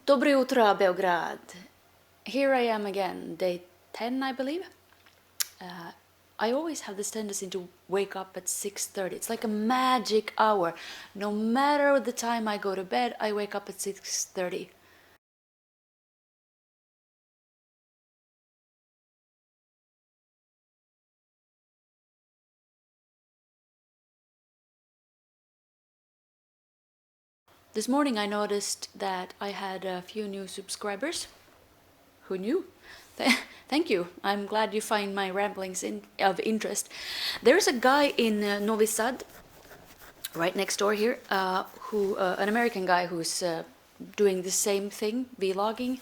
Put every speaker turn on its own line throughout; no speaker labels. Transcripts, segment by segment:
Dobro jutro, Belgrade. Here I am again, day 10, I believe. I always have this tendency to wake up at 6:30. It's like a magic hour. No matter the time I go to bed, I wake up at 6:30. This morning I noticed that I had a few new subscribers. Who knew? Thank you. I'm glad you find my ramblings of interest. There's a guy in Novi Sad, right next door here, an American guy who's doing the same thing, vlogging.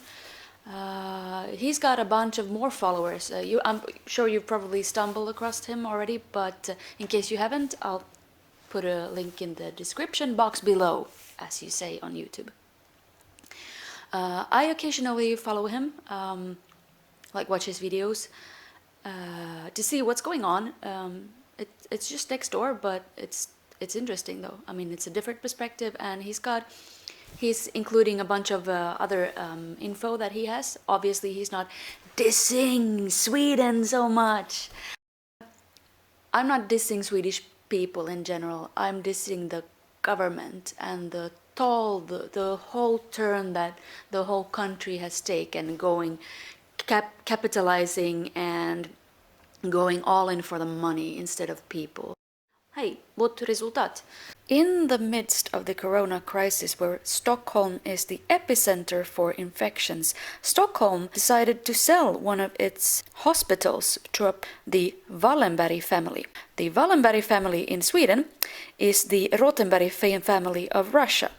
He's got a bunch of more followers. I'm sure you've probably stumbled across him already, but in case you haven't, I'll put a link in the description box below, as you say on YouTube. I occasionally follow him, like watch his videos, to see what's going on. It's just next door, but it's interesting though. I mean, it's a different perspective, and he's including a bunch of other info that he has. Obviously, he's not dissing Sweden so much. I'm not dissing Swedish people in general. I'm dissing the government and the whole turn that the whole country has taken, capitalizing and going all in for the money instead of people. Hey, what resultat? In the midst of the corona crisis, where Stockholm is the epicenter for infections, Stockholm decided to sell one of its hospitals to the Wallenberg family. The Wallenberg family in Sweden is the Rothenberg family of Russia.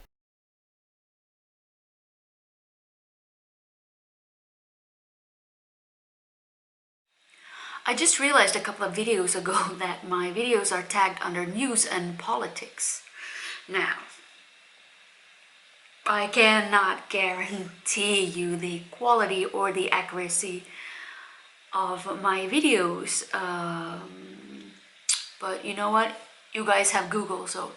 I just realized a couple of videos ago that my videos are tagged under news and politics. Now, I cannot guarantee you the quality or the accuracy of my videos, but you know what? You guys have Google, so...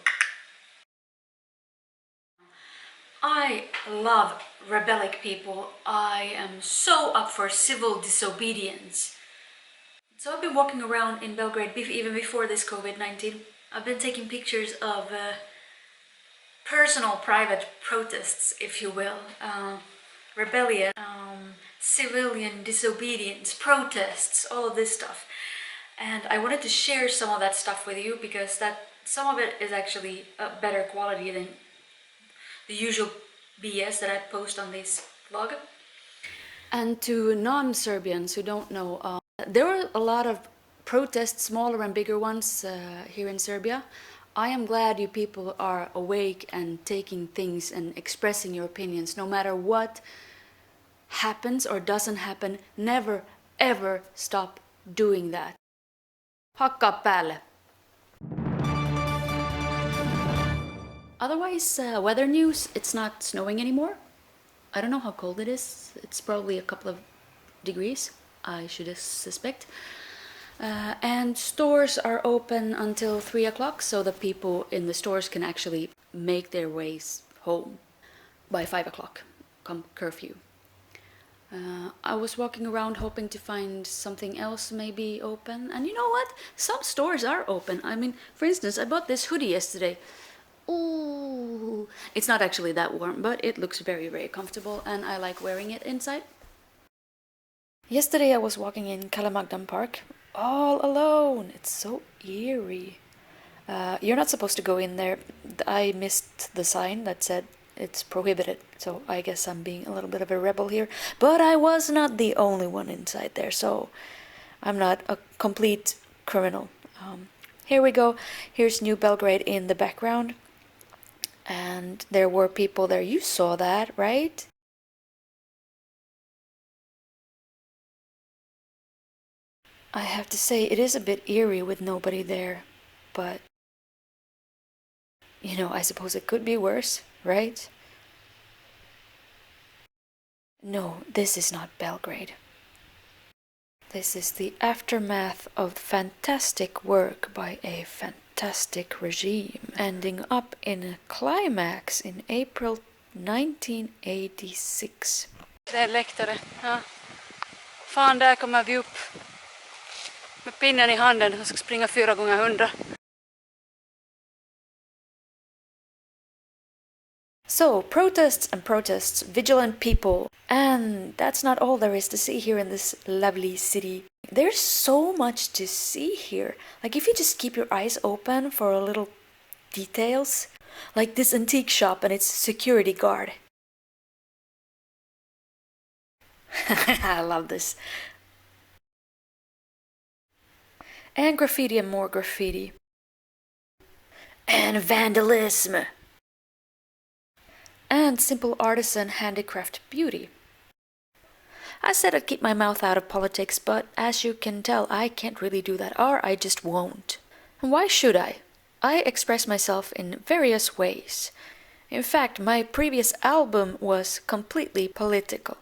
I love rebellic people. I am so up for civil disobedience. So I've been walking around in Belgrade even before this COVID-19. I've been taking pictures of personal, private protests, if you will. Rebellion, civilian disobedience, protests, all of this stuff. And I wanted to share some of that stuff with you because some of it is actually a better quality than the usual BS that I post on this vlog. And to non-Serbians who don't know, there were a lot of protests, smaller and bigger ones, here in Serbia. I am glad you people are awake and taking things and expressing your opinions. No matter what happens or doesn't happen, never ever stop doing that. Hakka päälle. Otherwise, weather news, it's not snowing anymore. I don't know how cold it is. It's probably a couple of degrees, I should suspect. And stores are open until 3 o'clock, so the people in the stores can actually make their ways home by 5 o'clock, come curfew. I was walking around hoping to find something else maybe open, and you know what? Some stores are open. I mean, for instance, I bought this hoodie yesterday. Ooh, it's not actually that warm, but it looks very, very comfortable, and I like wearing it inside. Yesterday I was walking in Kalamagdan Park, all alone. It's so eerie. You're not supposed to go in there. I missed the sign that said it's prohibited, so I guess I'm being a little bit of a rebel here. But I was not the only one inside there, so I'm not a complete criminal. Here we go. Here's New Belgrade in the background. And there were people there. You saw that, right? I have to say, it is a bit eerie with nobody there, but, you know, I suppose it could be worse, right? No, this is not Belgrade. This is the aftermath of fantastic work by a fantastic regime, ending up in a climax in April 1986.
Det är en läktare. Ja. Fan, där kommer vi upp med pinnen i handen och ska springa 4x100.
So, protests and protests, vigilant people. And that's not all there is to see here in this lovely city. There's so much to see here. Like if you just keep your eyes open for a little details. Like this antique shop and its security guard. I love this. And graffiti and more graffiti. And vandalism. And simple artisan handicraft beauty. I said I'd keep my mouth out of politics, but as you can tell, I can't really do that, or I just won't. And why should I? I express myself in various ways. In fact, my previous album was completely political.